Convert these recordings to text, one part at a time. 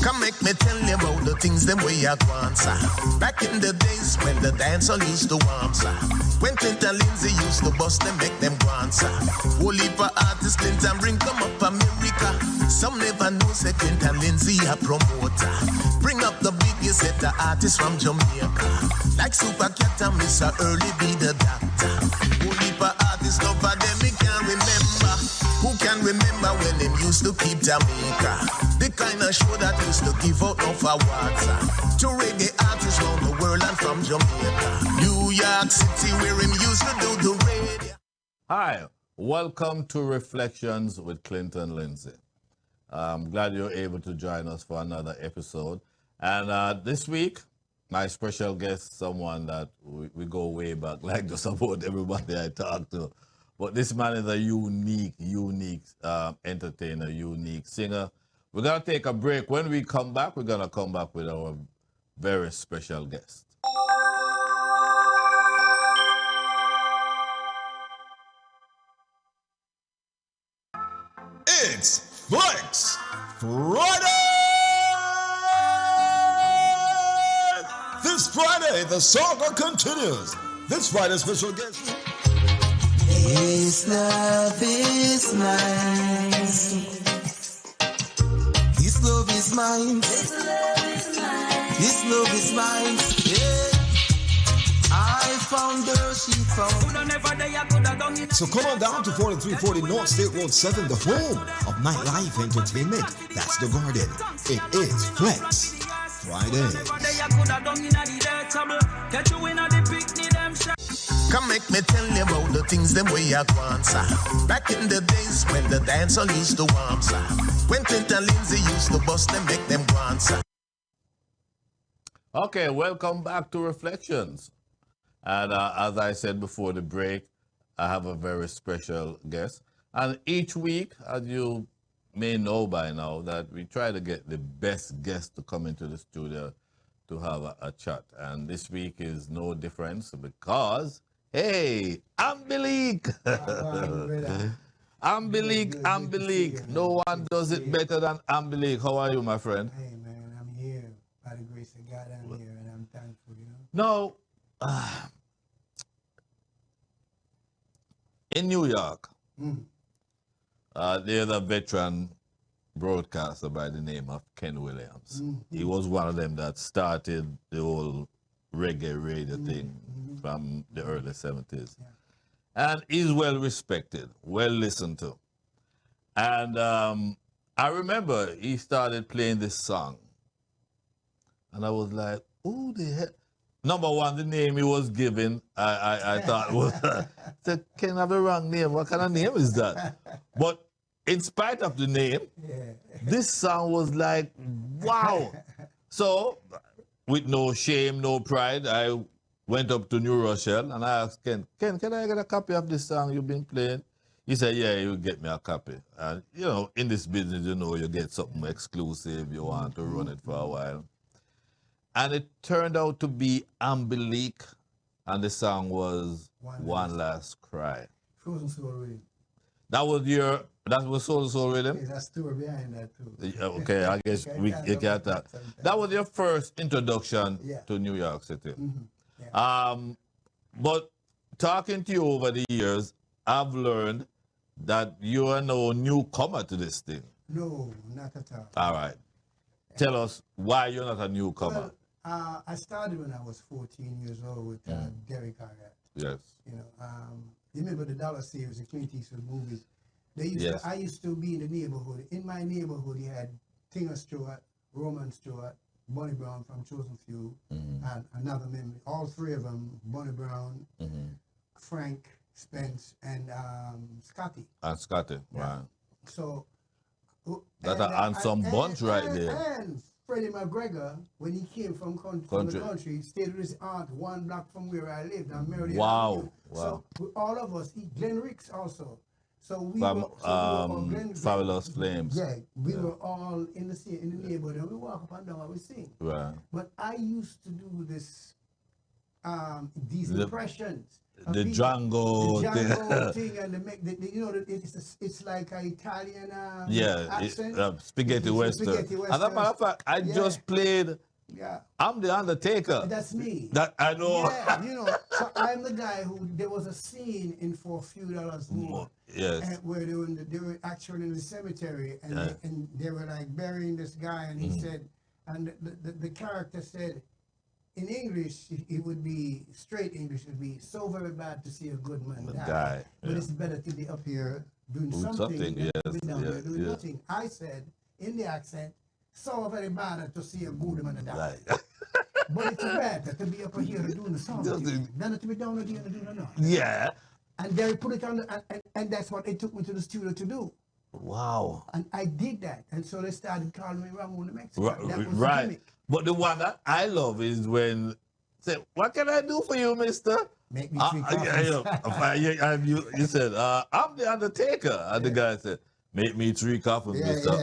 Come make me tell you about the things them way I want, sir. Back in the days when the dancer used to warm, sir. When Clinton Lindsay used to bust them, make them want, sir. Whole heap of artists Clinton bring come up America. Some never know say Clinton Lindsay a promoter. Bring up the biggest set of artists from Jamaica. Like Super Cat and Mr. Early be the doctor. Whole heap of artists love for them, me can't remember. Who can remember when them used to keep Jamaica? The kind of show that used to give out no for water. To reggae artists around the world and from Jamaica. New York City where him used to do the radio. Hi, welcome to Reflections with Clinton Lindsay. I'm glad you're able to join us for another episode. And this week, my special guest, someone that we go way back, like just about everybody I talk to. But this man is a unique entertainer, unique singer. We're going to take a break. When we come back, we're going to come back with our very special guest. It's Flexx Friday! This Friday, the saga continues. This Friday's special guest. His love is mine. His love is mine. His love is mine. His love is mine. Yeah. I found her, she found. So come on down to 4340 North State Road 7, the home of nightlife entertainment. That's the Garden. It is Flexx Friday. Come make me tell you about the things them way I want, sir. Back in the days when the dancer used to warm, sir. When Clinton Lindsay used to bust them, make them want, sir. Okay, welcome back to Reflections. And as I said before the break, I have a very special guest. And each week, as you may know by now, that we try to get the best guest to come into the studio to have a chat. And this week is no difference because, hey, Ambelique! Ambelique. No one does it better than Ambelique. How are you, my friend? Hey, man, I'm here. By the grace of God, I'm here, and I'm thankful, you know? No. In New York, there's a veteran broadcaster by the name of Ken Williams. He was one of them that started the whole reggae radio thing from the early 70s. Yeah. And he's well respected, well listened to. And I remember he started playing this song. And I was like, who the heck? Number one, the name he was given, I thought was, can I have a wrong name? What kind of name is that? But in spite of the name, this song was like, wow. So, with no shame, no pride, I went up to New Rochelle and I asked Ken, can I get a copy of this song you've been playing? He said, yeah, you'll get me a copy. And, you know, in this business, you know, you get something exclusive, you want to run it for a while. And it turned out to be Ambelique, and the song was One Last Cry. Frozen Soul Rhythm. That was Soul Rhythm? Yeah, that's story behind that too. Okay, I guess you got that. That was your first introduction to New York City. But talking to you over the years, I've learned that you are no newcomer to this thing. No, not at all. All right. Tell us why you're not a newcomer. Well, I started when I was 14 years old with Derek Hargett. Yes. You know, you remember the Dollar series, the Clint Eastwood movies? They used to, I used to be in the neighborhood. In my neighborhood, you had Tina Stewart, Roman Stewart, Bonnie Brown from Chosen Few, and another member. All three of them, Bonnie Brown, Frank Spence, and Scotty. And Scotty, right. So that's an handsome bunch right there. And Freddie McGregor, when he came from the country, stayed with his aunt 1 block from where I lived. I married him. Wow. So all of us, Glenn Ricks also. So we from were Fabulous Flames. Yeah, we were all in the neighborhood, and we walk up and down and we sing. Right. But I used to do this, these impressions. the Django, the Django thing, and you know, it's like an Italian accent. Spaghetti Western. Spaghetti Western. As a matter of fact, I just played. Yeah. I'm the Undertaker. That's me. That I know. Yeah, you know, so I'm the guy who, there was a scene in For a Few Dollars More. Yes. And where they were actually in the cemetery, and they were like burying this guy, and he said, and the character said, in English, it would be, straight English would be, so very bad to see a good man die. But it's better to be up here doing something than to be down there doing nothing. I said, in the accent, so very bad to see a good man die. But it's better to be up here doing something than to be down there doing nothing. Yeah. And they put it on, and that's what it took me to the studio to do. Wow. And I did that. And so they started calling me Ramon the Mexican. That was the Right. gimmick. But the one that I love is when say, "What can I do for you, Mister?" Make me 3 coffins. You said, "I'm the Undertaker," and the guy said, "Make me 3 coffins, Mister."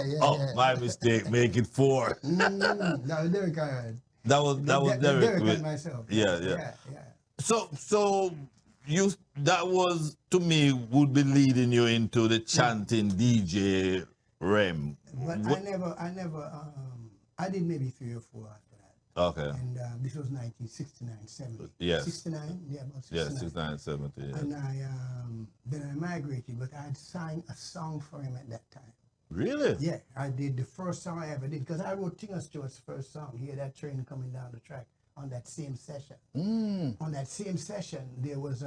My mistake. Make it 4. That was Derek. That was Derek and myself. Yeah. So that was, to me, would be leading you into the chanting DJ realm. But I did maybe 3 or 4 after that. Okay. And this was 1969, 70. Yes. 69? Yeah, about 69. Yeah, 69, 70. Yeah. And then I migrated, but I had signed a song for him at that time. Really? Yeah, I did the first song I ever did, because I wrote Tinga Stewart's first song, Hear That Train Coming Down the Track, on that same session. On that same session, there was,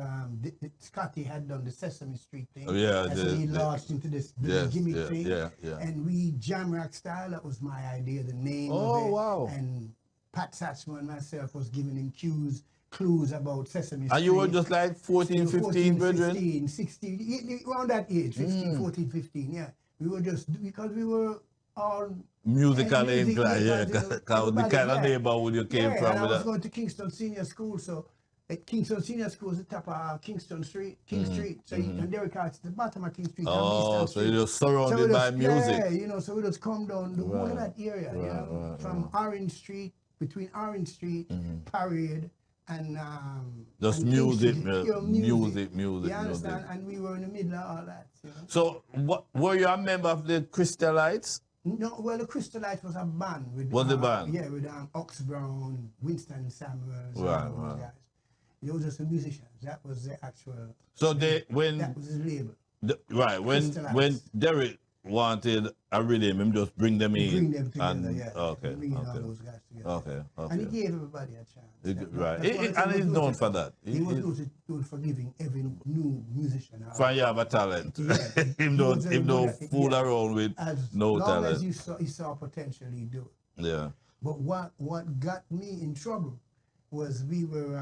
Scotty had done the Sesame Street thing. Oh, yeah. And so he launched into this gimmick thing. Yeah. And we jam rock style, that was my idea, the name of it. Oh, wow. And Pat Satchmo and myself was giving him clues about Sesame Street. And you were just like 14, 15, brethren? 15, 16, around that age, 15, 14, 15, yeah. We were just, because we were all musically inclined, yeah. Because the kind of neighborhood you came from. And I was going to Kingston Senior School, so at Kingston Senior School is the top of Kingston Street, King Street. So and Derek Hart's the bottom of King Street. So you're just surrounded by music. Yeah, you know, so we just come down the whole of that area, you know, from Orange Street, between Orange Street, Parade, and just and music, music. music. You understand? And we were in the middle of all that. You know? So, were you a member of the Crystalites? No, well, the Crystalites was a band with. Was the band? Yeah, with Ox Brown, Winston Samuels, right. Those guys. They were just the musicians. That was the actual. So that was his label. When Derek wanted a rhythm, him just bring them in. Bring them together, yeah. Okay. Bringing all those guys together. Okay. And he gave everybody a chance. Right. And he's known for that. He was known for giving every new musician. For you have a talent. Yeah. him don't fool around with no talent. As he saw potential, he do it. Yeah. But what got me in trouble was we were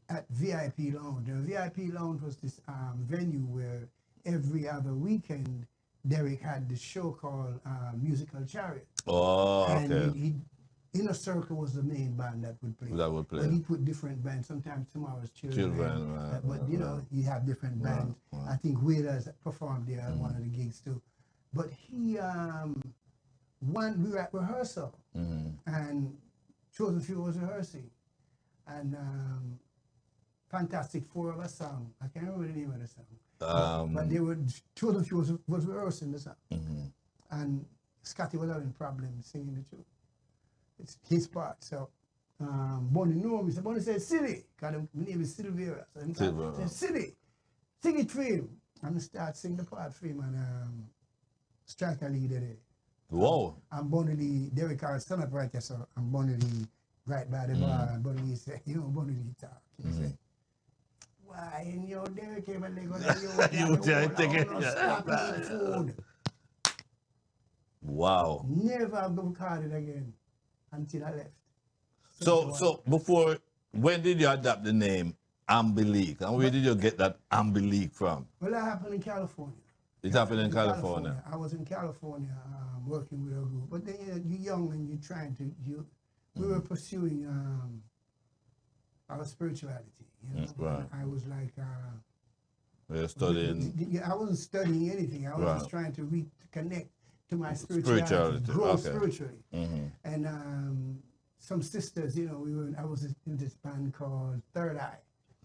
at VIP Lounge. And VIP Lounge was this venue where every other weekend Derek had this show called Musical Chariot. Oh, okay. And Inner Circle was the main band that would play. But he put different bands. Sometimes Tomorrow's Children. Right, but you know, you have different bands. I think Wailers performed there at one of the gigs too. But we were at rehearsal, and Chosen Few was rehearsing, and Fantastic Four of a song. I can't remember the name of the song. But they were, Chosen Few was rehearsing the song, and Scotty was having problems singing the tune. It's his part. So Bonnie knew me. So Bonnie said, "Silly," because my name is Sylvia. So he said, "Silly, sing it for him." And I start singing the part for him, and striker lead it. Whoa. And Bonnie Lee, Derek Carr stand up right there, so and Bonnie Lee right by the bar, and Bonnie Lee said, you know, Bonnie Lee talk. He said, "Why, in your Derek came and they go to take it. Stop eating food." Wow. Never go call it again until I left. So before, when did you adopt the name Ambelique? And where did you get that Ambelique from? Well, that happened in California. It happened in California. I was in California working with a group. But then you're young and you're trying to, we were pursuing our spirituality. You know? Right. I was like, You're studying. I wasn't studying anything. I was just trying to reconnect to my spirituality. Grow spiritually. And some sisters, you know, I was in this band called Third Eye.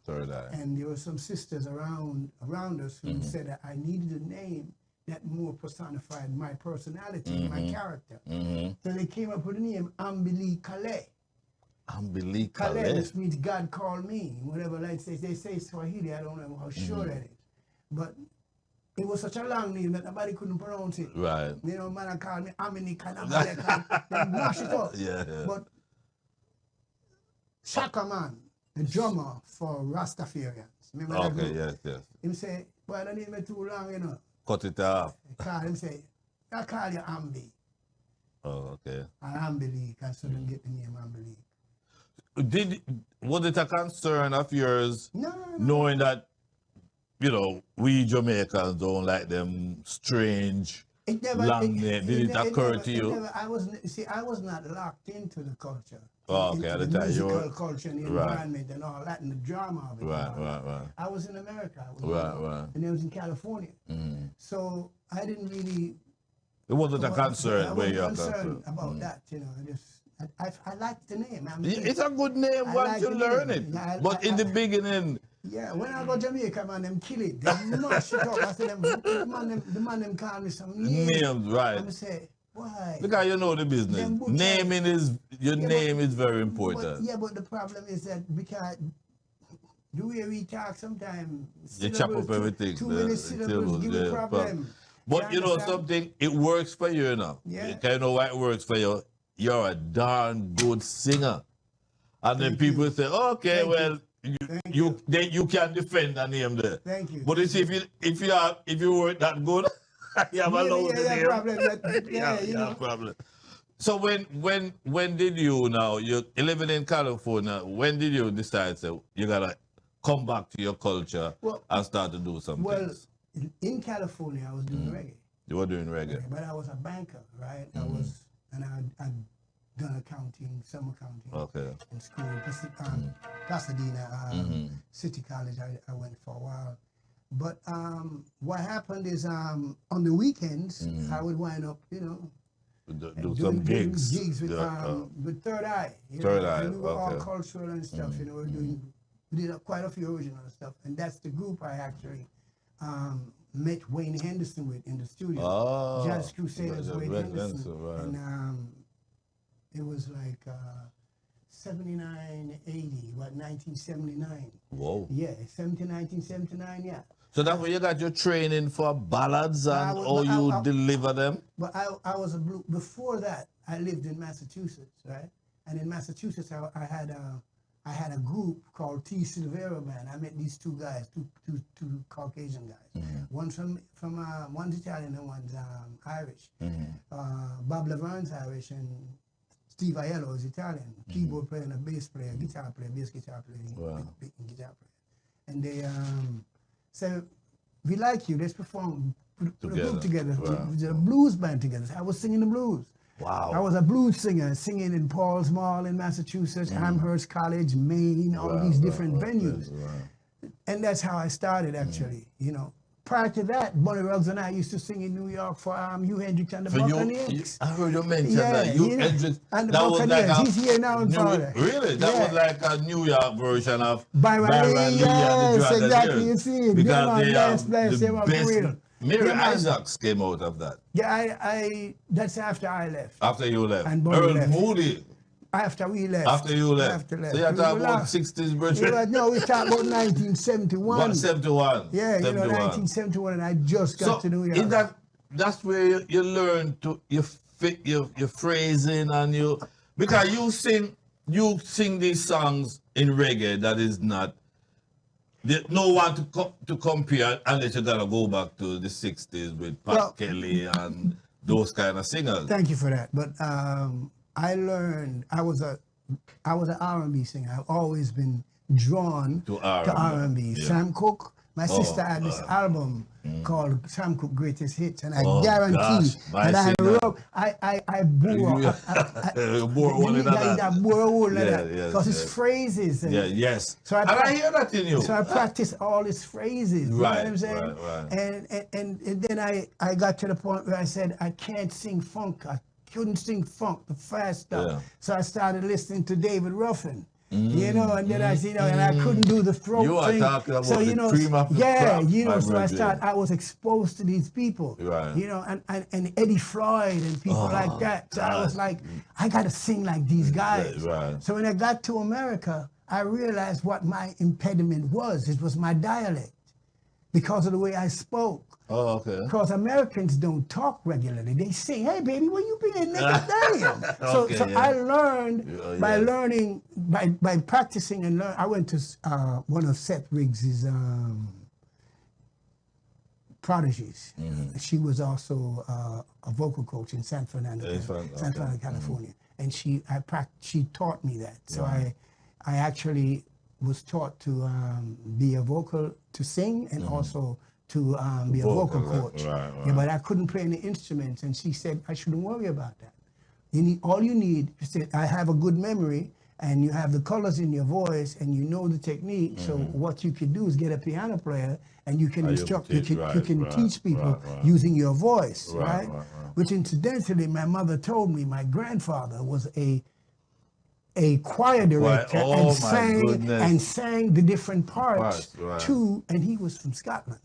Third Eye. And there were some sisters around us who said that I needed a name that more personified my personality, my character. So they came up with the name Ambelique. Ambelique. Calais, which means God called me. Whatever, like they say Swahili, I don't know how sure that is. But it was such a long name that nobody couldn't pronounce it. Right. You know, man, I called me Ambelique and Ambelique. They mash it up. Yeah. But Shaka Man, the drummer for Rastafarians. Remember that group? Yes. Him say, boy, that name is too long, you know. Cut it off. Call him say, I call you Ambi. Oh, okay. And Ambelique, and so them get the name Ambelique. Was it a concern of yours No. knowing that, you know, we Jamaicans don't like them strange long names? Did it occur to you? I was not locked into the culture. Oh, okay. Into the musical culture and the environment and all that and the drama of it. Right. I was in America. Right. And I was in California. So I didn't really... It wasn't a concern where you're concerned about that, you know. I liked the name. It's a good name once you learn it. But in the beginning... Yeah, when I go to Jamaica, man, them kill it. They mash it up. I say, the man them call me some names. Right. And I say, why? Because you know the business. Naming is, name is very important. But the problem is that because the way we talk sometimes, you chop up everything. Too many syllables give a problem. But you know something, it works for you now. Yeah. You know why it works for you? You're a darn good singer. And then people say, okay, well, you can defend the name there. Thank you. But if you weren't that good, you have a lousy name. You know. Problem. So when did you now, you're living in California, when did you decide that you gotta come back to your culture and start to do some things? In California, I was doing reggae. You were doing reggae. But I was a banker, right? I'd done accounting, some accounting. Okay. In school, Pasadena City College, I went for a while. But what happened is on the weekends, I would wind up, you know, do some gigs. Gigs with Third Eye. Third Eye, we were all cultural and stuff, you know, we did quite a few original stuff. And that's the group I actually met Wayne Henderson with in the studio. Oh, Jazz Crusaders, Wayne Henderson. Right. And it was like 79, 80, what, 1979. Whoa. Yeah, 1979, yeah. So that's where you got your training for ballads and how you deliver them? But I was before that, I lived in Massachusetts, right? And in Massachusetts, I had a group called T. Silvera Band. I met these two guys, two Caucasian guys. One's one's Italian and one's Irish. Bob Laverne's Irish and Steve Aiello is Italian. Keyboard player and a bass player, guitar player, bass guitar player, big guitar player. And they said, we like you, let's perform, put a group together. We did a blues band together. I was singing the blues. Wow. I was a blues singer, singing in Paul's Mall in Massachusetts, Amherst College, Maine, all these different venues. And that's how I started, actually, you know. Prior to that, Bunny Ruggs and I used to sing in New York for Hugh Hendrix and the Buccaneers. I heard you mention that. Hugh Hendrix. And the Buccaneers. He's here now in Florida. Really? That was like a New York version of Byron Lee. Yes, exactly. You see it. Because they were real. Mary Isaacs came out of that. Yeah, that's after I left. After you left. And Earl left. Moody. After we left. After you left. So you're talking about 60s, Bridget? No, we talking about 1971. 71. Yeah, 71. You know, 1971, and I just got to New York. That's where you learn to your phrasing and you, because you sing these songs in reggae that is not, no one to compare unless you gotta go back to the 60s with Pat Kelly and those kind of singers. Thank you for that. But I learned, I was an R&B singer. I've always been drawn to R&B. Yeah. Sam Cooke, my sister had this album called Sam Cooke Greatest Hits, and I guarantee that I bore one in that because it's phrases. And yes. So I hear that in you. So I practice all his phrases. You know what I'm saying? Right. And then I got to the point where I said I can't sing funk. I couldn't sing funk, the fast stuff. So I started listening to David Ruffin. You know, and then I see, and I couldn't do the throat You are thing. talking about So, the cream of the crop, so my I was exposed to these people. Right. You know, and Eddie Floyd and people like that. So I was like, I got to sing like these guys. Right. So when I got to America, I realized what my impediment was. It was my dialect because of the way I spoke. Oh, okay. Because Americans don't talk regularly. They sing, hey, baby, where you been, nigga? Damn. Okay, so yeah. I learned by learning, by practicing and learn. I went to one of Seth Riggs's prodigies. She was also a vocal coach in San Fernando, California. And she taught me that. So I actually was taught to be a vocal, to sing, and also to be a vocal coach. Right. Yeah, but I couldn't play any instruments, and she said I shouldn't worry about that. All you need, she said, I have a good memory, and you have the colors in your voice, and you know the technique. So what you can do is get a piano player, and you can instruct, you can teach people using your voice, right? Which incidentally, my mother told me my grandfather was a choir director and sang the different parts too, and he was from Scotland.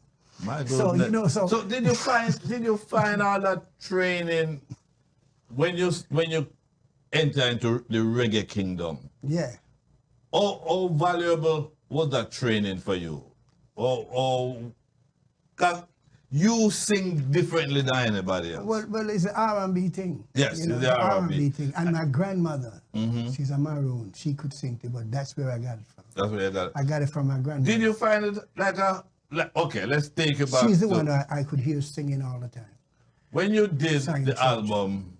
My goodness. So did you find all that training when you enter into the reggae kingdom? Yeah. How valuable was that training for you? Cause you sing differently than anybody else. Well, it's an R&B thing. Yes, it's the R&B thing. And my grandmother, she's a Maroon. She could sing too, but that's where I got it from. That's where you got it. I got it from my grandmother. Did you find it okay, let's take it back. She's the one I could hear singing all the time. When you did the album,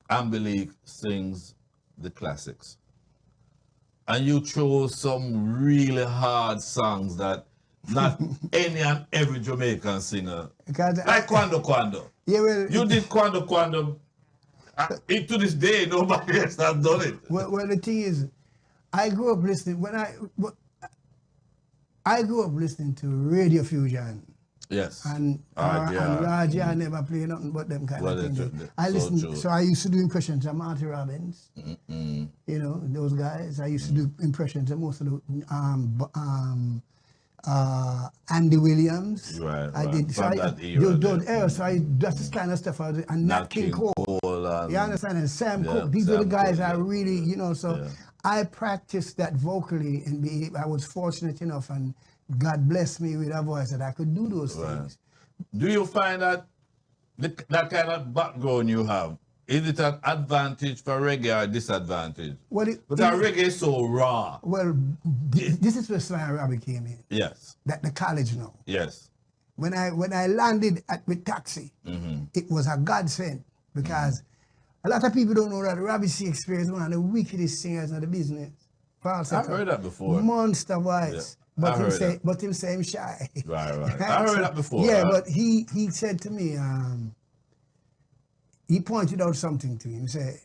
Ambelique Sings the Classics, and you chose some really hard songs that not any and every Jamaican singer, like Kwando Kwando. Yeah, well, you did Kwando Kwando. To this day, nobody else has done it. Well, the thing is, I grew up listening, I grew up listening to Radio Fusion. Yes. And Raja never played nothing but them kind of things. I listened, so I used to do impressions of Marty Robbins. You know, those guys. I used to do impressions of most of the Andy Williams. I did. So that's the kind of stuff I did. And Nat King Cole. You understand? And Sam Cooke. These are the guys I really, you know, so I practiced that vocally, and I was fortunate enough, and God blessed me with a voice that I could do those things. Do you find that that kind of background you have, is it an advantage for reggae or disadvantage? Because reggae is so raw. Well, this is where Sly and Robbie came in. Yes. That the college know. Yes. When I landed with Taxi, it was a godsend, because a lot of people don't know that Robbie C. Experience one of the wickedest singers in the business. I've heard that before. Monster voice. But him say I'm shy. Right. I heard that before. Yeah, but he said to me, he pointed out something to me. He said,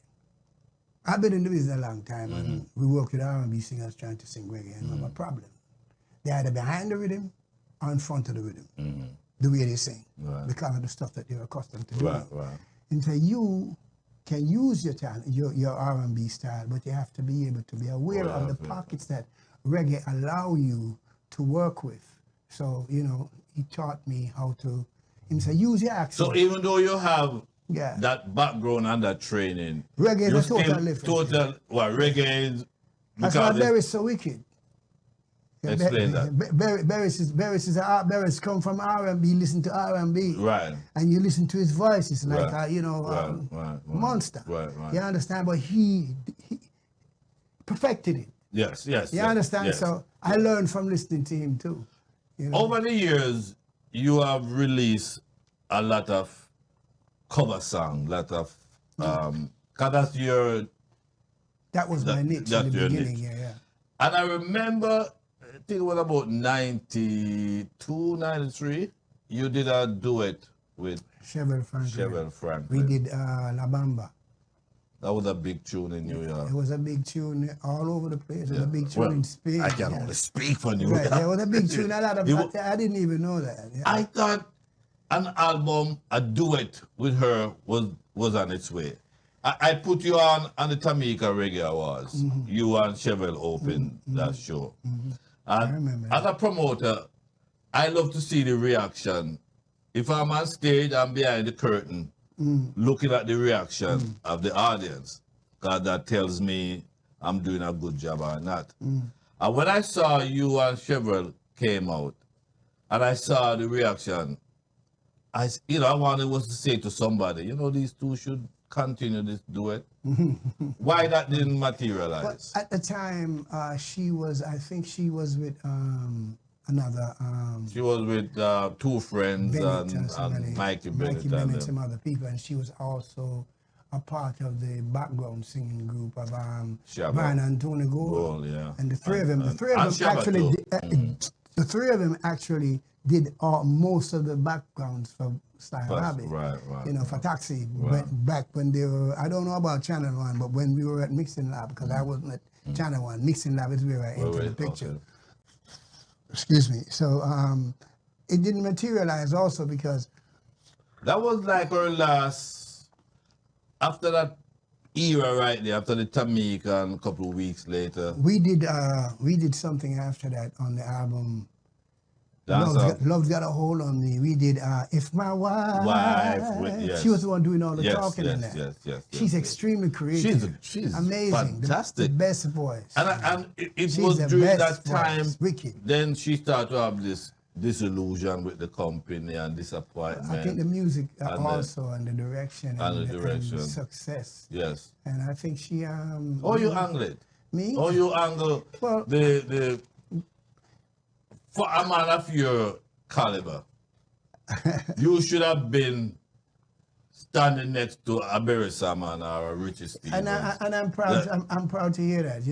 I've been in the business a long time, and we work with R&B singers trying to sing reggae, and we have a problem. They're either behind the rhythm or in front of the rhythm, the way they sing, because of the stuff that they're accustomed to doing. And so you can use your talent, your R&B style, but you have to be able to be aware of the pockets that reggae allow you to work with. So, you know, he taught me how to, he said, use your accent. So even though you have that background and that training, reggae is a total different. Reggae is... That's why Barry's so wicked. Explain that. Barry's come from R&B, listen to R&B. Right. And you listen to his voice, it's like monster. You understand? But he perfected it. Yes. You understand? Yes. So I learned from listening to him too. You know? Over the years, you have released a lot of cover songs, cause that's your... That was my niche in the beginning, yeah. And I remember, I think it was about 92, 93, you did a duet with Chevelle Franklin. We did La Bamba. That was a big tune in New York. It was a big tune all over the place. It was a big tune in Spain. I can only speak for New York. There was a big tune. I didn't even know that. Yeah. I thought an album, a duet with her was on its way. I put you on the Tamika Reggae Awards. You and Chevelle opened that show. I remember as a promoter, I love to see the reaction. If I'm on stage, I'm behind the curtain, looking at the reaction of the audience, because that tells me I'm doing a good job or not. And when I saw you and Chevelle came out, and I saw the reaction, I wanted was to say to somebody, these two should continue this duet. Why that didn't materialize? But at the time, I think she was with another. She was with two friends and Mikey Bennett and some other people, and she was also a part of the background singing group of Brian and Tony Gold. Yeah. And the three of them actually did most of the backgrounds for Style Habit. Right. For Taxi. Back when they were, I don't know about Channel 1, but when we were at Mixing Lab, because I wasn't at Channel 1, Mixing Lab is where I entered the picture. Okay. Excuse me. So it didn't materialize also because... That was like our last, after that era right there, after the Tamika and a couple of weeks later. We did something after that on the album. Love's Got a Hold on Me. We did If My Wife. Yes. She was the one doing all the talking in that. Yes. She's extremely creative. She's amazing. Fantastic. The best voice. And it was during that time, wicked. Then she started to have this disillusion with the company and disappointment. I think the music also and the direction and the success. Yes. And I think she you angle it. Me? You angle the for a man of your caliber, you should have been standing next to a Barry Salmon or a Richie Stevens. And I'm proud. I'm proud to hear that.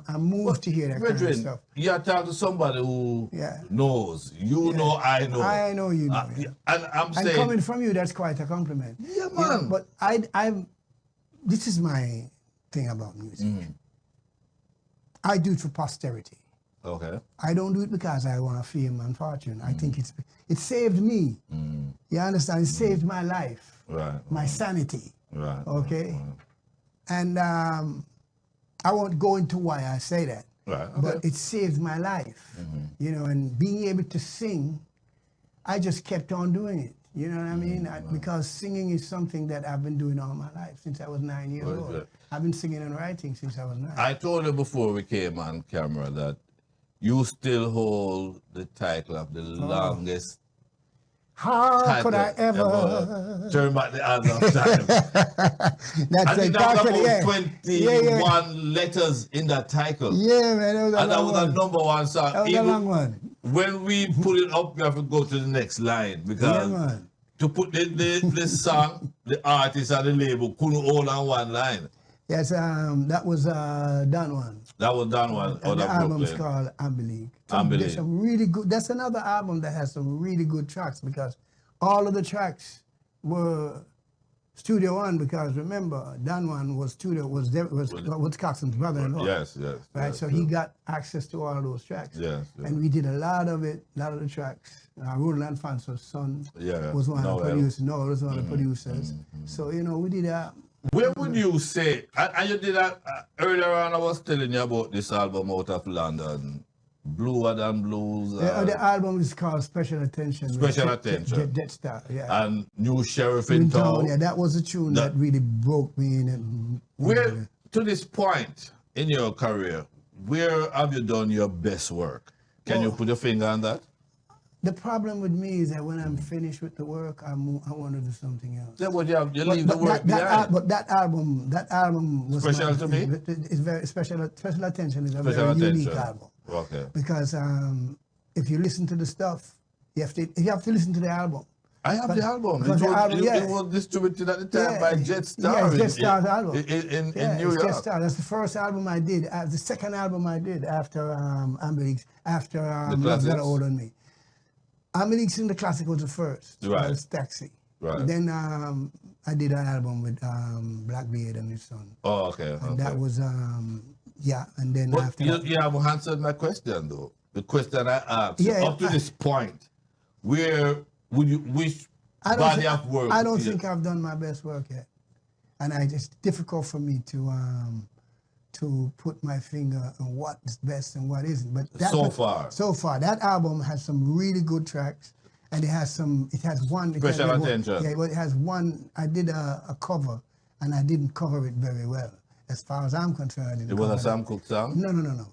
I'm moved to hear that kind of stuff. You are talking to somebody who knows. You know, I know. I know you know. And I'm saying, and coming from you, that's quite a compliment. Yeah, man. But this is my thing about music. I do it for posterity. Okay. I don't do it because I want fame and fortune. I think it saved me. You understand? It saved my life. Right. My sanity. Right. Okay. Right. And I won't go into why I say that. Right. Okay. But it saved my life. And being able to sing, I just kept on doing it. You know what I mean? Because singing is something that I've been doing all my life since I was 9 years old. I've been singing and writing since I was 9. I told you before we came on camera that you still hold the title of the longest. How could I ever turn back the hands of time? That's I think that was about 21 letters in that title. Yeah, man, that was a number one song. That was a long one. When we put it up, we have to go to the next line because to put the song, the artist and the label couldn't hold on one line. Yes, that was Don Juan. That was Don Juan. And the album is called Ambelique. There's some really good. That's another album that has some really good tracks because all of the tracks were Studio One. Because remember, Don Juan was Coxson's brother-in-law. Yes. Right, so he got access to all of those tracks. Yes. And we did a lot of the tracks. Roland Alfonso's son was one of the producers. Noel was one of the producers. So we did that. Where would you say, and you did that earlier on, I was telling you about this album out of London, Bluer Than Blues. The album is called Special Attention. Special Attention. Dead Star, yeah. And New Sheriff in Town. Yeah, that was a tune that really broke me in. Where, to this point in your career, where have you done your best work? Can you put your finger on that? The problem with me is that when I'm finished with the work, I want to do something else. Yeah, but you leave the work behind. But that album was special to me. It's very special. Special Attention is a very unique album. Okay. Because if you listen to the stuff, you have to listen to the album. I have the album. It was distributed at the time by Jet Star. Yeah, Jet Star's album. In New York. Jet Star. That's the first album I did. The second album I did after Ambelique, after Love's Got a Hold on Me. Ambelique in the classic was the first. Right. It was Taxi. Right. Then I did an album with Blackbeard and his son. Oh, okay. And that was, and then but after you haven't answered my question, though. The question I asked, up to this point, where would you, which body of work? I don't think I've done my best work yet. and it's difficult for me to put my finger on what is best and what isn't. But so far, that album has some really good tracks, and it has one. Special attention. Yeah, well, it has one. I did a cover, and I didn't cover it very well, as far as I'm concerned. It was a Sam Cooke song? No.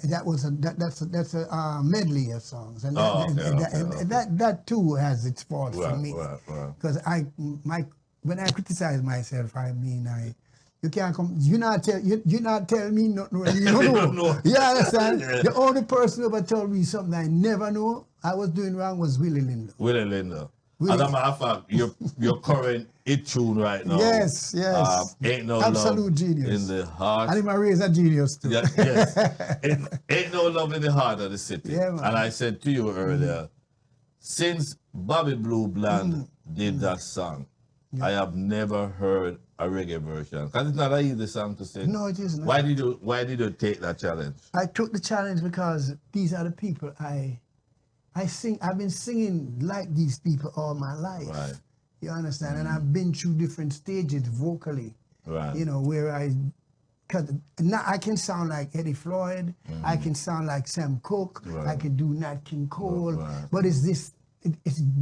That's a medley of songs, and that too has its faults for me. Because when I criticize myself, I mean you can't come. You not tell me nothing. You don't know. You understand? Yeah. The only person who ever told me something I never know I was doing wrong was Willie Lindo. As a matter of fact, your current hit tune right now. Yes. Ain't No Absolute Love genius. In the Heart. And my raise a genius too. Yes. Ain't No Love in the Heart of the City. Yeah, man. And I said to you earlier, since Bobby Blue Bland did that song, I have never heard a reggae version. Because it's not an easy song to sing. No, it isn't. Why did you take that challenge? I took the challenge because these are the people I've been singing like these people all my life. Right. You understand? And I've been through different stages vocally. Right. You know, where cause now I can sound like Eddie Floyd, I can sound like Sam Cooke, I can do Nat King Cole, but it's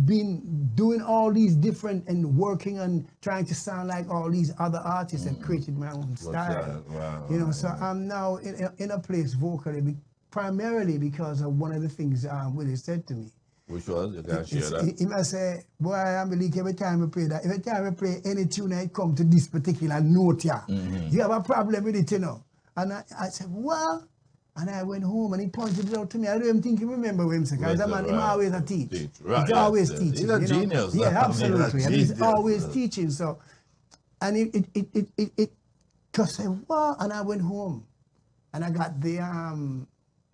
been doing all these different and working on trying to sound like all these other artists that created my own style. You know, so I'm now in a place vocally, primarily because of one of the things Willie said to me. Which was? You can share that. He must say, boy, Ambelique, every time we play that, every time we play any tune that come to this particular note here, you have a problem with it, you know. And I said, well, and I went home and he pointed it out to me. I don't even think he remember what he said, because that man, he's always a teach. Right. He's always teaching. He's a genius. Yeah, absolutely. And he's always teaching. So, and it just said, well, and I went home and I got the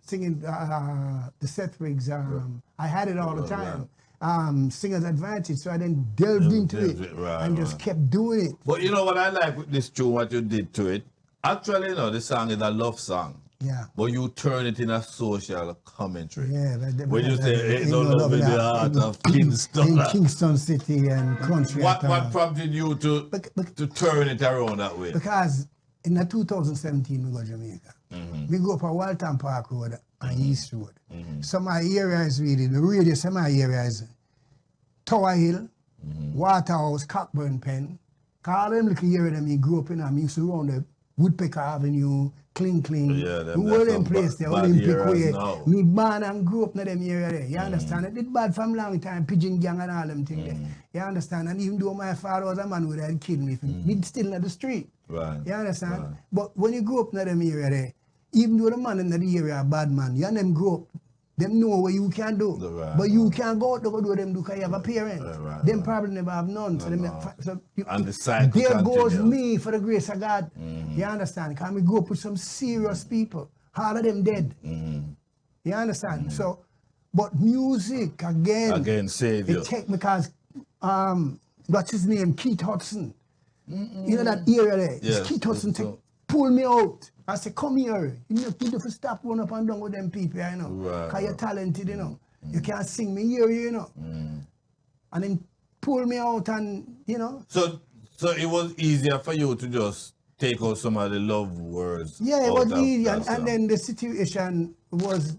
singing the Seth Riggs. I had it all the time. Singer's Advantage. So I then delved into it and just kept doing it. But you know what I like with this tune, what you did to it? Actually, you know, the song is a love song. Yeah. But you turn it in a social commentary. Yeah. When you say, ain't no love in the heart of Kingston. In Kingston City and country. What prompted you to turn it around that way? Because in 2017, we go to Jamaica. We go up a Walton Park Road and East Road. Some of my areas really, the radius of my areas, Tower Hill, Waterhouse, Cockburn Pen. All them little areas that me grew up in, I used to run the Woodpecker Avenue, Cling. All them place there, Olympic Way. Me born and grew up in them area there. You understand? It did bad from long time, Pigeon Gang and all them things there. You understand? And even though my father was a man who had killed me, he'd still in the street. Right. You understand? Right. But when you grow up in them area there, even though the man in the area a bad man, you and them grow up, them know what you can do. But you can't go out to do them because you have a parent. Them probably never have none. So and the cycle there goes continues. me for the grace of God. You understand? Because we grew up with some serious people. All of them dead. You understand? So, but music, again save you. It take because, what's his name? Keith Hudson. You know that area there? Yes, Keith Hudson pull me out. I say, come here. You have to stop running up and down with them people, you know. Because you're talented, you know. You can't sing me here, you know. And then pull me out and, you know. So it was easier for you to just take out some of the love words. Yeah, it was easy. And then the situation was,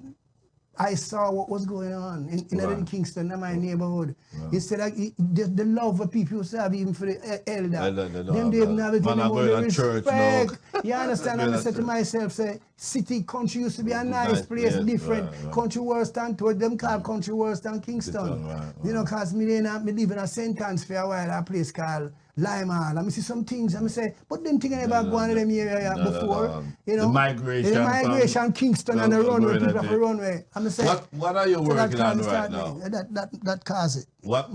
I saw what was going on in Kingston, in my neighborhood. Instead of the love of people used to have even for the elder. Them they didn't have it anymore. The respect. You understand? And I said to myself, say, city, country used to be a nice place, different. Country worse than to them called country worse than Kingston. You know, because me live in a St. Anne's for a while, a place called Lima. Let me see some things. I say, but them things never gone to them area before. You know, the migration, Kingston and the runway, people have a runway. Say, what are you working on right now? That cause it. What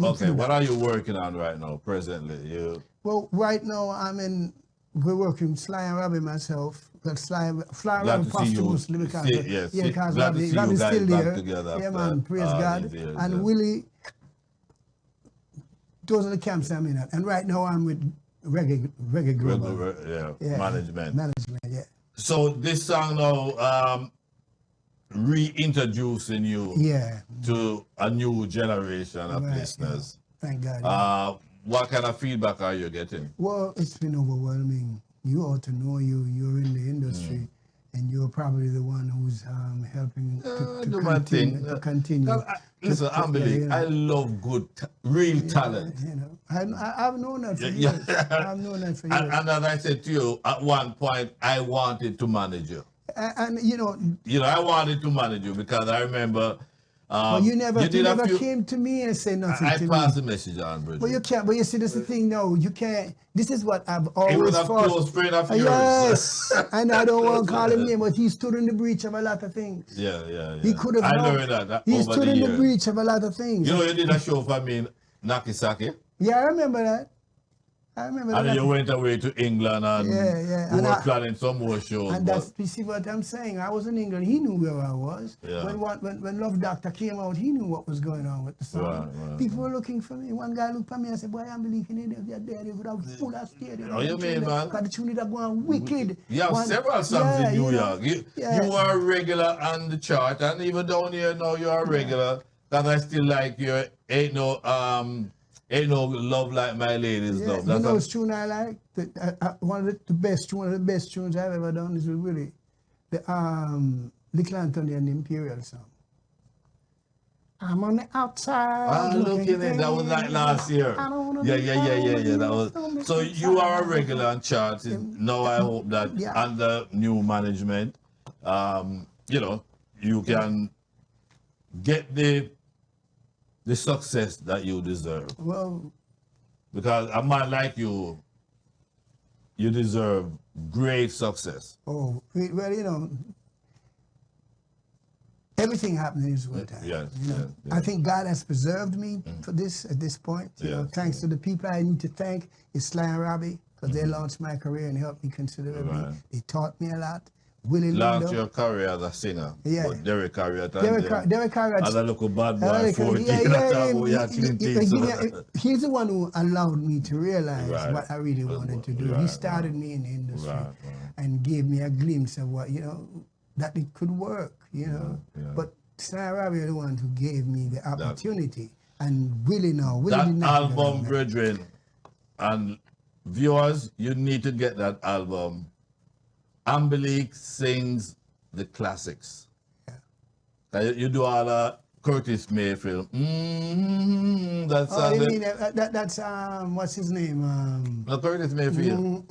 are you working on right now, presently? Well, right now we're working with Sly and Robbie myself. Sly and Robbie posthumously because Robbie's still there. Yeah, man, praise God. And Willie, those are the camps I'm in at. And right now I'm with Reggae Global. Management, yeah. So this song now, reintroducing you to a new generation of listeners. Thank God. what kind of feedback are you getting? Well, it's been overwhelming. You ought to know you're in the industry, and you're probably the one who's helping to continue. Listen, Ambelique, I love good, real talent. You know, I've known that for years. I've known that for years. And as I said to you, at one point, I wanted to manage you. And you know, I wanted to manage you because I remember. But you never came to me and said nothing to me. I passed the message on, Bridget. But you can't. But you see, this is the thing. No, you can't. This is what I've always thought. He was a close friend of yours. Yes, and I don't want to call him name, but he stood in the breach of a lot of things. Yeah. He could have. I learned that. He stood in the breach of a lot of things. You know, you did a show for me in Nakisaki. Yeah, I remember that. And then you went away to England and we were planning some more shows. And that's, you see what I'm saying. I was in England. He knew where I was. Yeah. When Love Doctor came out, he knew what was going on with the song. Right. People were looking for me. One guy looked at me and said, boy, Ambelique in there, they would have full of stadium. Oh, you mean, man? Because the tune that going wicked. You have several songs in New York. You are a regular on the chart, and even down here now you are a regular. Because I still like you. Ain't no love like my lady's love. You know which tune I like? One of the best tunes I've ever done is really the Little Anthony and the Imperial song. I'm on the outside. Looking in. That was like last year. Yeah. That was. So you are a regular on charts. Now I hope that under new management, you can get the success that you deserve. Well, because a man like you deserve great success. Oh, well, everything happened in his own time. Yes. I think God has preserved me for this at this point. Thanks to the people I need to thank is Sly and Robbie, because they launched my career and helped me considerably. Right. They taught me a lot. Willie Launched Lindo. your career as a singer. Yeah. But Derek Carrier. Derek Carrier. As a local bad boy, 14. He's the one who allowed me to realize what I really wanted to do. He started me in the industry and gave me a glimpse of what, that it could work, But Sly Robbie is the one who gave me the opportunity. And Willie now. That album, brethren, and viewers, you need to get that album. Ambelique sings the classics. Yeah. You do all the Curtis Mayfield. That's you mean that's what's his name? No, Curtis Mayfield.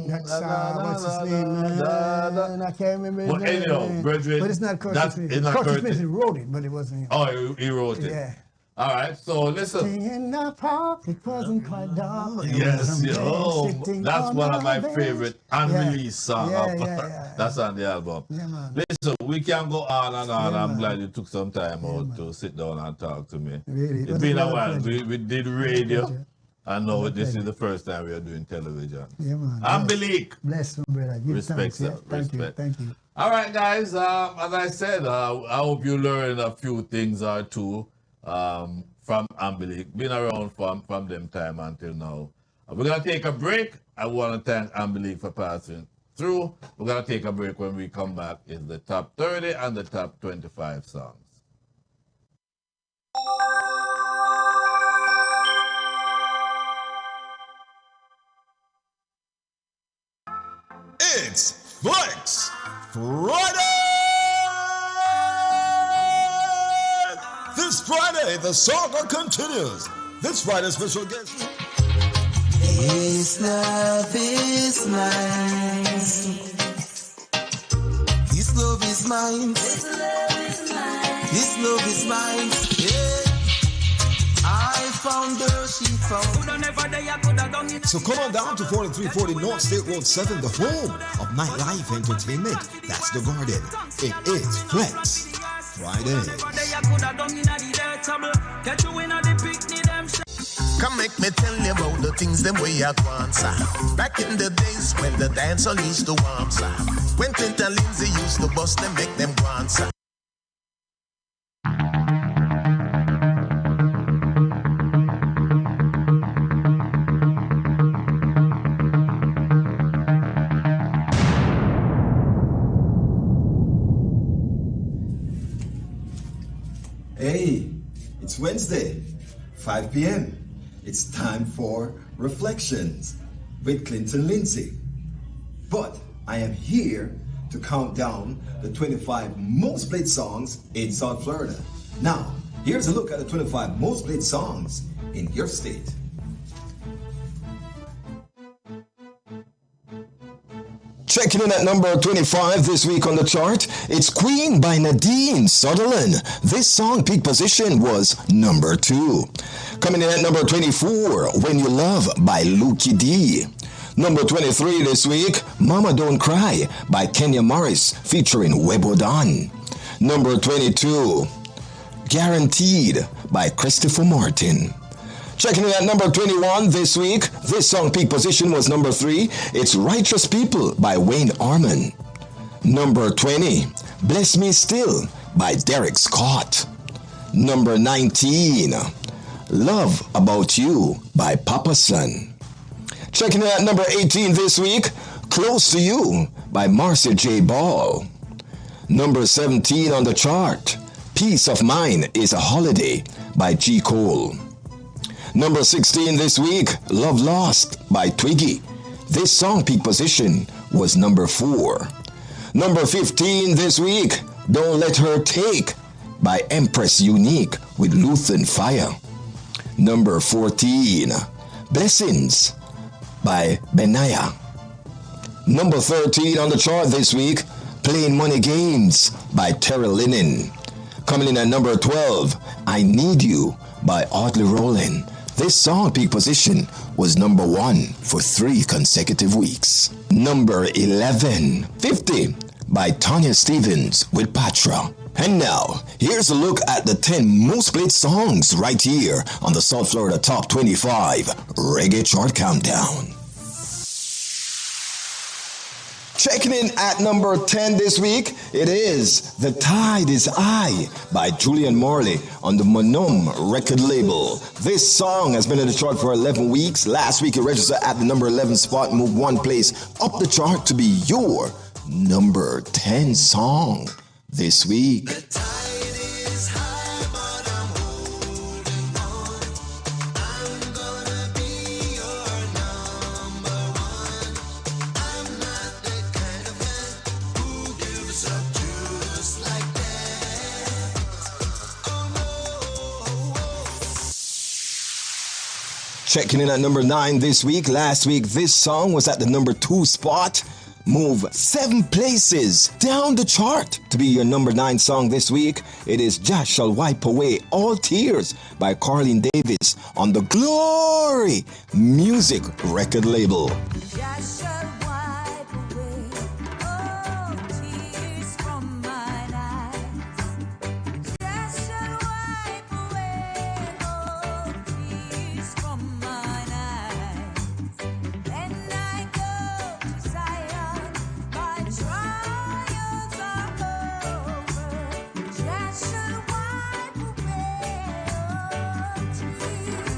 That's what's his name? I can't remember his name. But anyhow, brethren, but it's not Curtis Mayfield. Curtis Mayfield wrote it, but it wasn't him. Oh, he wrote it. Yeah. All right, so listen. In the park, it wasn't quite dark. Yes, that's one of my favorite unreleased songs. That's on the album. Yeah, man. Listen, we can go on and on. I'm glad you took some time out to sit down and talk to me. Really? It's been a while. We did radio, and now this is the first time we are doing television. Yeah, man. Ambelique. Bless you, brother. Respect, sir. Thank you. All right, guys. As I said, I hope you learned a few things or two. From Ambelique, been around from them time until now. We're gonna take a break. I want to thank Ambelique for passing through. We're gonna take a break. When we come back, is the top 30 and the top 25 songs. It's Flexx Friday! This Friday, the saga continues. This Friday's special guest. This love is mine. This love is mine. This love is mine. Yeah. I found her, she found. So come on down to 4340 North State Road 7, the home of nightlife entertainment. That's the Garden. It is Flexx Friday. Come make me tell you about the things them way at once. Back in the days when the dancehall used to warm, when Clint and Lindsay used to bust them, make them dance. Hey, it's Wednesday. 5 p.m. It's time for Reflections with Clinton Lindsay. But I am here to count down the 25 most played songs in South Florida. Now, here's a look at the 25 most played songs in your state. Checking in at number 25 this week on the chart, it's Queen by Nadine Sutherland. This song peak position was number 2. Coming in at number 24, When You Love by Lukie D. Number 23 this week, Mama Don't Cry by Kenya Morris featuring Webo Don. Number 22, Guaranteed by Christopher Martin. Checking in at number 21 this week, this song peak position was number 3. It's Righteous People by Wayne Arman. Number 20, Bless Me Still by Derek Scott. Number 19, Love About You by Papa Son. Checking in at number 18 this week, Close to You by Marcia J. Ball. Number 17 on the chart, Peace of Mind is a Holiday by G. Cole. Number 16 this week, Love Lost by Twiggy. This song peak position was number 4. Number 15 this week, Don't Let Her Take by Empress Unique with Luthen Fire. Number 14, Blessings by Benaya. Number 13 on the chart this week, Plain Money Games by Terry Linen. Coming in at number 12, I Need You by Audley Rowland. This song peak position was number 1 for 3 consecutive weeks. Number 11, 50 by Tanya Stevens with Patra. And now, here's a look at the 10 most played songs right here on the South Florida Top 25 Reggae Chart Countdown. Checking in at number 10 this week, it is The Tide Is High by Julian Morley on the Monum record label. This song has been in the chart for 11 weeks. Last week it registered at the number 11 spot, moved 1 place up the chart to be your number 10 song this week. The tide is high, but I'm holding on. I'm gonna be your number 1. I'm not the kind of man who gives up just like that. Oh no. Checking in at number 9 this week. Last week this song was at the number 2 spot. Move 7 places down the chart to be your number 9 song this week. It is Jah Shall Wipe Away All Tears by Carlene Davis on the Glory Music record label. Jah shall wipe away all tears from mine eyes. Jah shall wipe away all tears from mine eyes. When I go to Zion, my trials are over. Jah shall wipe away all tears.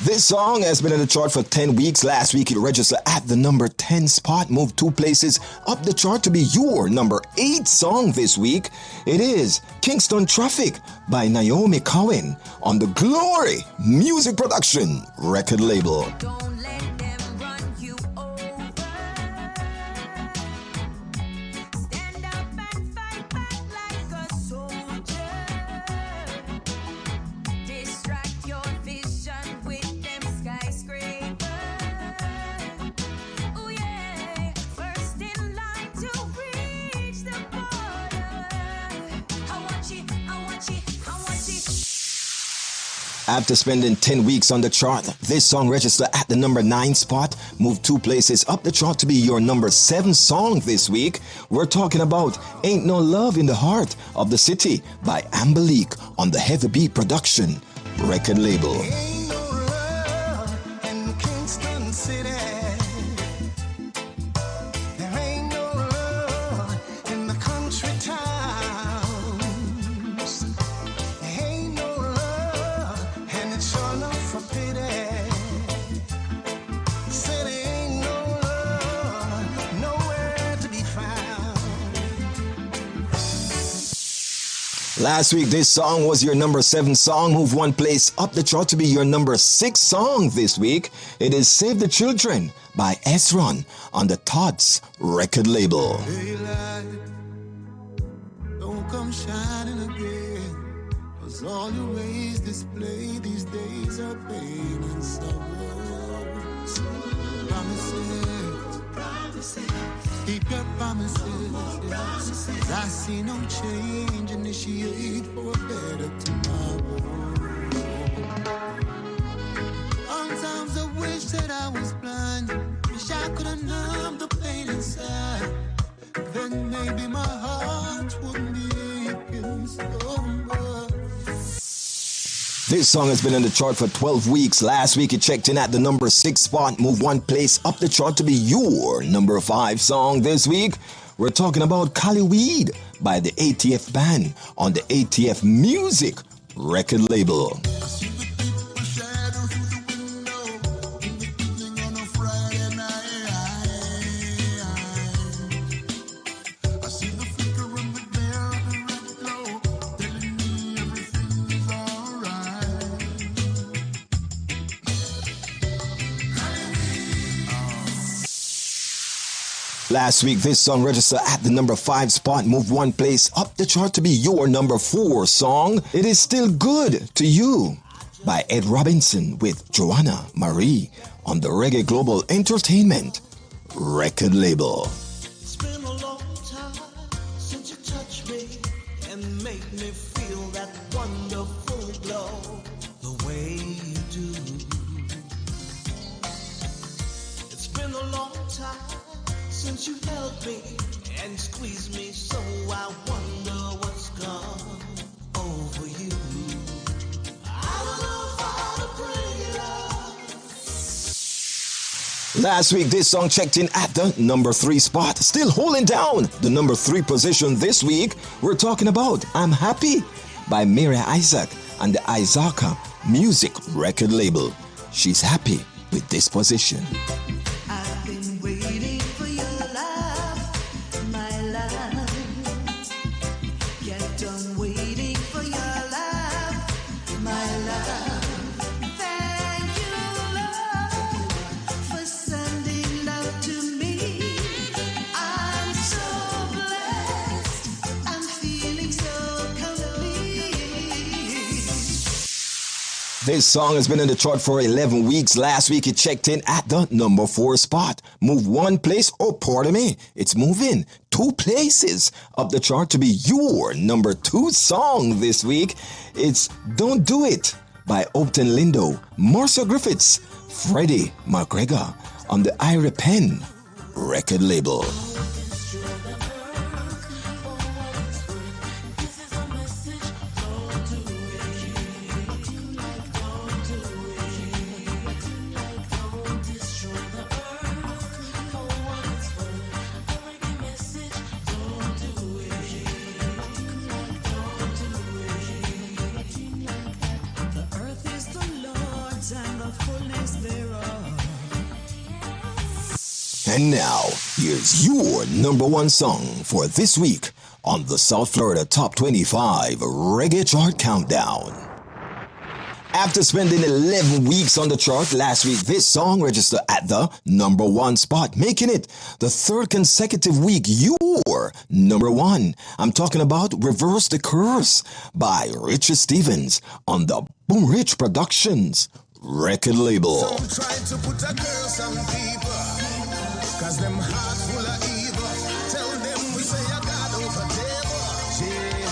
This song has been in the chart for 10 weeks. Last week it registered at the number 10 spot, moved 2 places up the chart to be your number 8 song this week. It is Kingston Traffic by Naomi Cohen on the Glory Music Production record label. Don't let them run you over. Stand up and fight back like a soldier. Distract your vision with them skyscrapers. Oh yeah, first in line to reach the border. I want you, I want you, I want you. After spending 10 weeks on the chart, this song registered at the number 9 spot, moved 2 places up the chart to be your number 7 song this week. We're talking about Ain't No Love in the Heart of the City by Ambelique on the Heavy Beat Production record label. Ain't no love in Kingston City. There ain't no love in the country towns. There ain't no love, and it's sure enough for pity. Said ain't no love nowhere to be found. Last week, this song was your number 7 song. Move one place up the chart to be your number 6 song this week. It is Save the Children by Esron on the Tots record label. Daylight, don't come shining again. 'Cause all your rays display these days are pain and sorrow. Promises, keep your promises. I see no change, initiate for a better tomorrow. Sometimes I wish that I was blind. Wish I could have numbed the pain inside. Then maybe my heart wouldn't be aching so much. This song has been in the chart for 12 weeks. Last week it checked in at the number 6 spot. Move one place up the chart to be your number 5 song. This week we're talking about Cali Weed by the ATF Band on the ATF Music record label. Last week, this song registered at the number 5 spot. Move one place up the chart to be your number 4 song. It is Still Good to You by Ed Robinson with Joanna Marie on the Reggae Global Entertainment record label. It's been a long time since you touched me and made me feel that wonderful glow the way you do. It's been a long time since you held me and squeezed me, so I wonder what's gone over you. I don't know how to bring it up. Last week, this song checked in at the number 3 spot. Still holding down the number 3 position this week. We're talking about I'm Happy by Mary Isaac and the Isaaca Music record label. She's happy with this position. I've been waiting for your love, my love. Kept on waiting for your love, my love. Thank you, Lord, for sending love to me. I'm so blessed. I'm feeling so complete. This song has been in the chart for 11 weeks. Last week it checked in at the number 4 spot. Move one place, oh pardon me, it's moving 2 places up the chart to be your number 2 song this week. It's Don't Do It by Upton Lindo, Marcia Griffiths, Freddie McGregor on the I Repent record label. The earth is the Lord's and the fullness thereof. And now, here's your number 1 song for this week on the South Florida Top 25 Reggae Chart Countdown. After spending 11 weeks on the chart last week, this song registered at the number 1 spot, making it the 3rd consecutive week your number 1. I'm talking about Reverse the Curse by Richard Stevens on the Boom Rich Productions record label. Some try to put a curse on people, cause them heart full of evil. Tell them we say a God over devil. Yeah.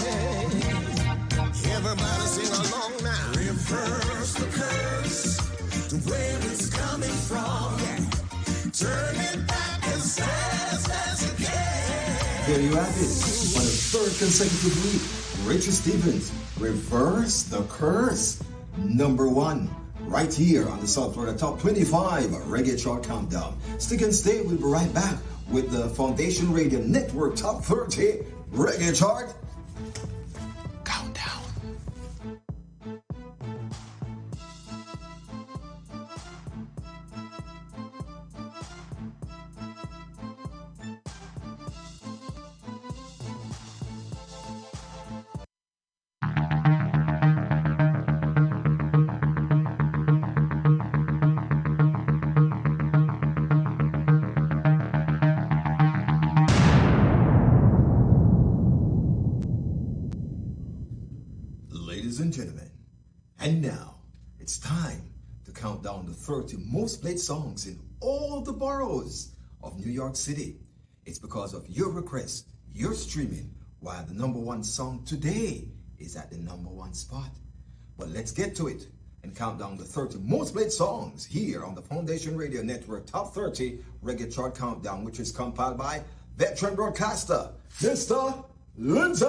Everybody sing along now. Reverse the curse to where it's coming from. Yeah. Turn it back as fast as you can. There you have it. On the 3rd consecutive week, Richard Stevens, Reverse the Curse, number 1. Right here on the South Florida Top 25 Reggae Chart Countdown. Stick and stay, we'll be right back with the Foundation Radio Network Top 30 Reggae Chart it's time to count down the 30 most played songs in all the boroughs of New York City. It's because of your request, your streaming, why the number one song today is at the number one spot. But let's get to it and count down the 30 most played songs here on the Foundation Radio Network Top 30 Reggae Chart Countdown, which is compiled by veteran broadcaster, Mr. Lindsay.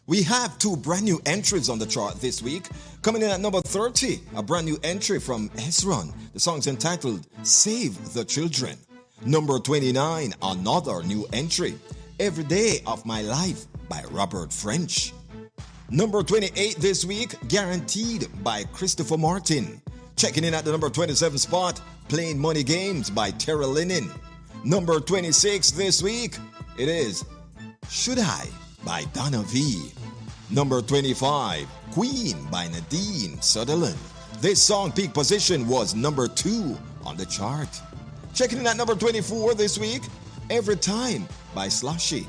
We have two brand new entries on the chart this week. Coming in at number 30, a brand new entry from Hezron. The song's entitled Save the Children. Number 29, another new entry, Every Day of My Life by Robert French. Number 28 this week, Guaranteed by Christopher Martin. Checking in at the number 27 spot, Playing Money Games by Terra Linen. Number 26 this week, it is Should I by Donna V. Number 25, Queen by Nadine Sutherland. This song peak position was number 2 on the chart. Checking in at number 24 this week, Every Time by Slushy.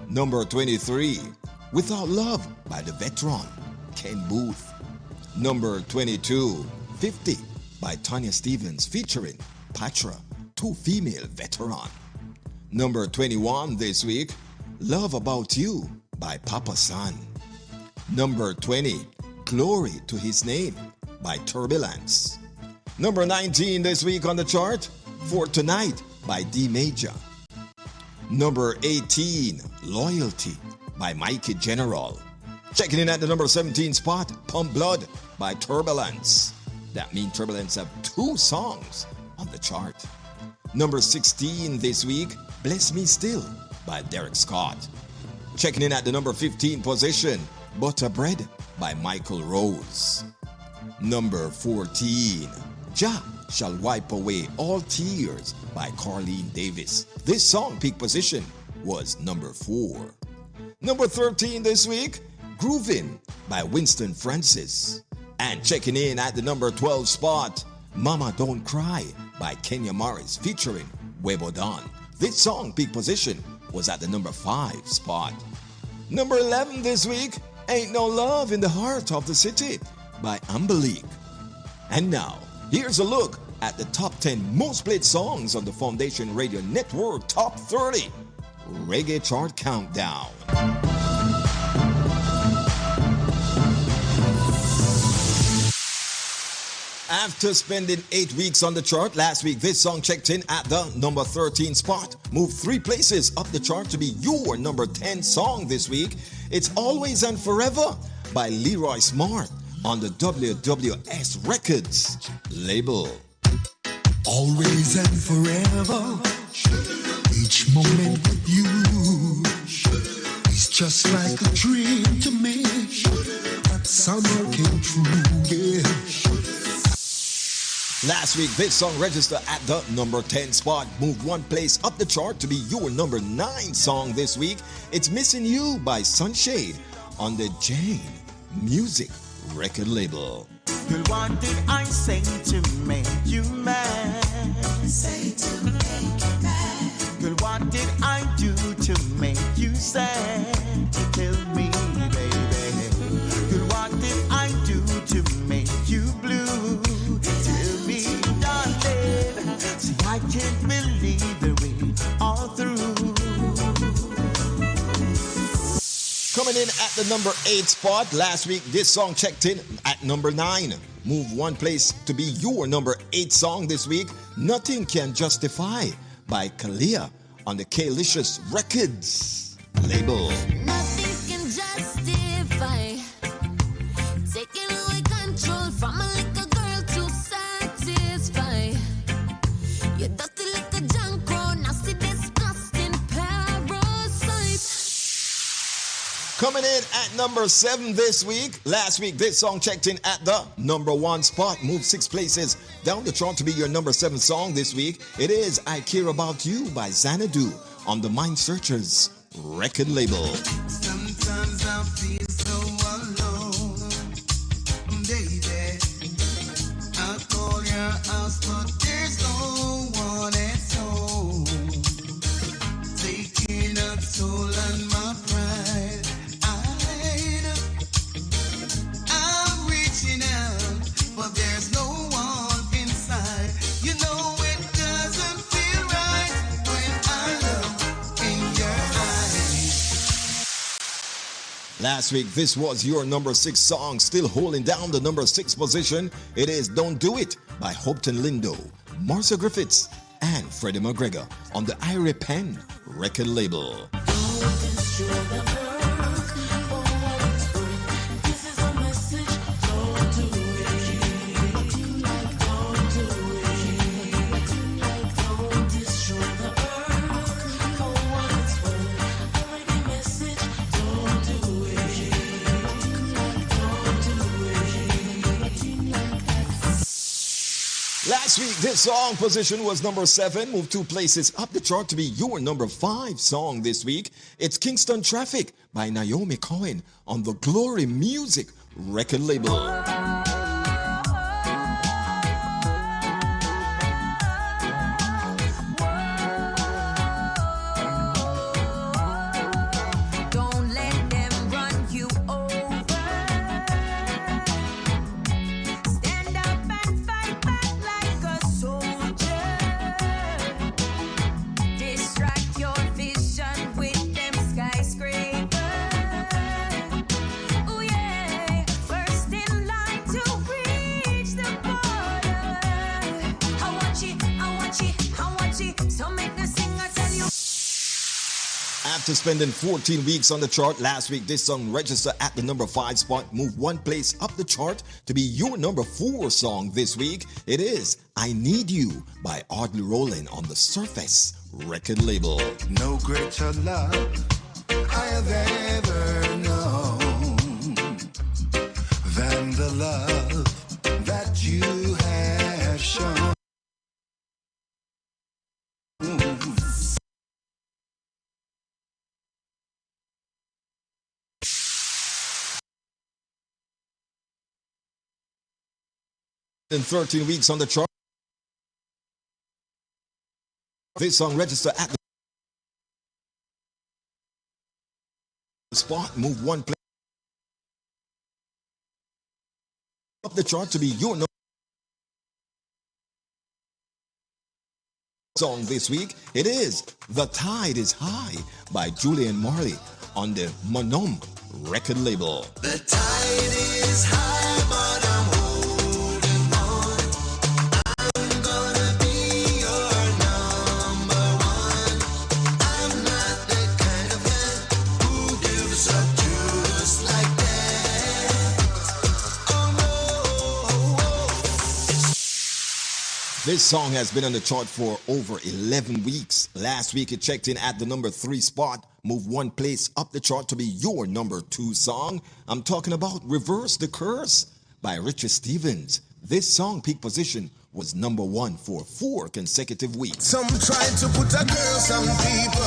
Number 23, Without Love by the veteran, Ken Booth. Number 22, 50 by Tanya Stevens featuring Patra, two female veteran. Number 21 this week, Love About You by Papa San. Number 20, Glory to His Name by Turbulence. Number 19 this week on the chart, For Tonight by D Major. Number 18, Loyalty by Mikey General. Checking in at the number 17 spot, Pump Blood by Turbulence. That means Turbulence have 2 songs on the chart. Number 16 this week, Bless Me Still by Derek Scott. Checking in at the number 15 position, Butter Bread by Michael Rose. Number 14, Jah Shall Wipe Away All Tears by Carlene Davis. This song peak position was number 4. Number 13 this week, Groovin' by Winston Francis. And checking in at the number 12 spot, Mama Don't Cry by Kenya Morris featuring Webo Don. This song peak position was at the number 5 spot. Number 11 this week, Ain't No Love in the Heart of the City by Ambelique. And now, here's a look at the top 10 most played songs on the Foundation Radio Network Top 30 Reggae Chart Countdown. After spending 8 weeks on the chart, last week this song checked in at the number 13 spot. Moved 3 places up the chart to be your number 10 song this week. It's Always and Forever by Leroy Smart on the WWS Records label. Always and forever, each moment with you is just like a dream to me. That summer came true, yeah. Last week, this song registered at the number 10 spot, moved 1 place up the chart to be your number 9 song this week. It's Missing You by Sunshade on the Jane Music record label. Girl, what did I say to make you mad? Say to make you mad. Girl, what did I do to make you sad? Tell me, baby. Girl, what did I do to make you blue? Tell me, darling. See, I can't believe the way all through. Coming in at the number 8 spot, last week this song checked in at number 9. Move 1 place to be your number 8 song this week, Nothing Can Justify by Kalia on the K-Licious Records label. Nothing can justify taking away control from a little girl to satisfy. You're dirty like a junk crow, nasty, disgusting parasite. Coming in at number 7 this week. Last week, this song checked in at the number 1 spot. Moved 6 places down the chart to be your number 7 song this week. It is I Care About You by Xanadu on the Mind Searchers record label. Sometimes I feel so alone, baby. I call your house, but there's no one at home. Taking a toll on my pride. I Last week, this was your number 6 song, still holding down the number 6 position. It is Don't Do It by Hopton Lindo, Marcia Griffiths, and Freddie McGregor on the Irie Pen record label. Last week, this song position was number 7, moved 2 places up the chart to be your number 5 song this week. It's Kingston Traffic by Naomi Cohen on the Glory Music record label. After spending 14 weeks on the chart last week, this song registered at the number 5 spot, moved 1 place up the chart to be your number 4 song this week. It is I Need You by Audley Rowland on the Surface record label. No greater love I have ever known than the love that you have shown. In 13 weeks on the chart, this song registered at the spot, move 1 place up the chart to be your number song this week. It is The Tide is High by Julian Marley on the Monom record label. The tide is high, but I'm holding on. I'm gonna be your number one. I'm not the kind of man who gives up just like that. Oh no. This song has been on the chart for over 11 weeks. Last week it checked in at the number 3 spot, moved 1 place up the chart to be your number 2 song. I'm talking about Reverse the Curse by Richard Stevens. This song peak position was number 1 for 4 consecutive weeks. Some try to put a curse on people,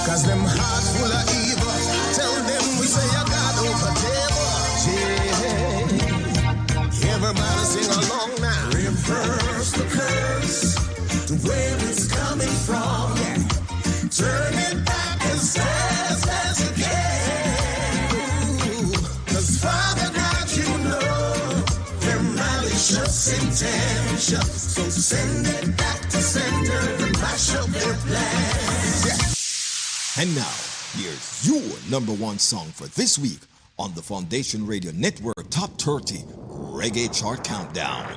cause them heart full of evil. Tell them we say a God over table. Yeah. Everybody sing along now. Reverse the curse to where it's coming from. Yeah. Turn it back as fast as you can. Cause Father God, you know their malicious intentions. So send it back to sender and mash up their plans. Yeah. And now, here's your number 1 song for this week on the Foundation Radio Network Top 30 Reggae Chart Countdown.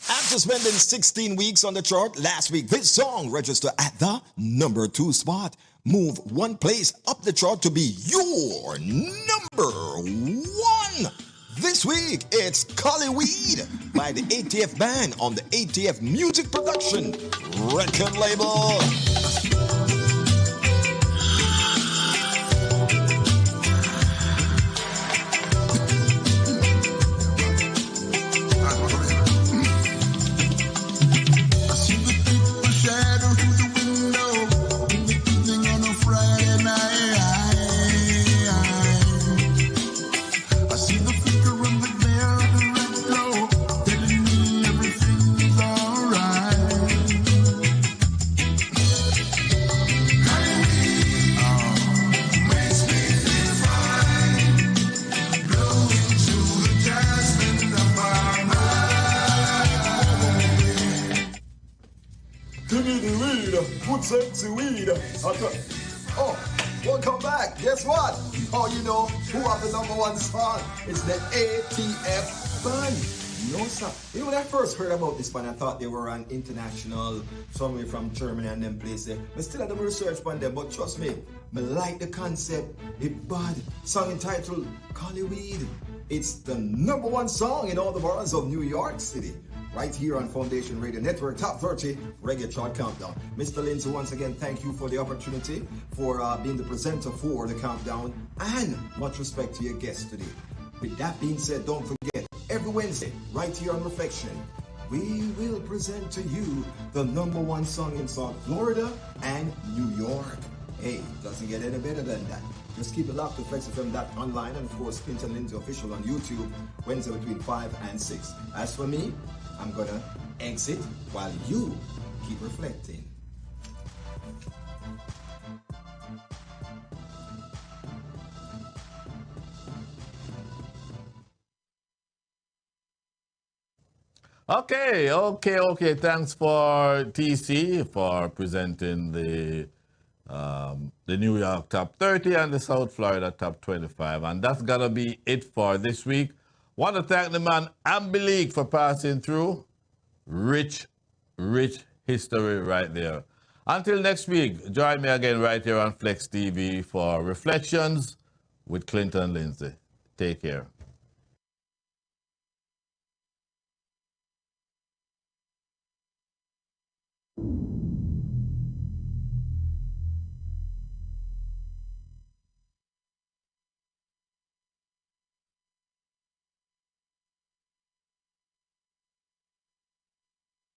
After spending 16 weeks on the chart last week, this song registered at the number 2 spot. Move 1 place up the chart to be your number 1. This week, it's Collyweed by the ATF Band on the ATF Music Production record label. Sexy weed. Oh, welcome back. guess what? Oh, you know who have the number one song? It's the ATF band. No, sir. You know, when I first heard about this band, I thought they were an international, somewhere from Germany and them places. But still, I don't research on them. But trust me, I like the concept. It's bad. Song entitled Collyweed. It's the number one song in all the boroughs of New York City. Right here on Foundation Radio Network, Top 30 Reggae Chart Countdown. Mr. Lindsay, once again, thank you for the opportunity for being the presenter for the countdown, and much respect to your guests today. With that being said, don't forget, every Wednesday, right here on Reflection, we will present to you the number one song in South Florida and New York. Hey, doesn't get any better than that. Just keep it locked to FlexFM.online and of course Clinton Lindsay Official on YouTube, Wednesday between 5 and 6. As for me, I'm gonna exit while you keep reflecting. Okay. Thanks for TC for presenting the New York Top 30 and the South Florida Top 25. And that's gonna be it for this week. Want to thank the man Ambelique for passing through. Rich history right there. Until next week, join me again right here on Flexx TV for Reflections with Clinton Lindsay. Take care.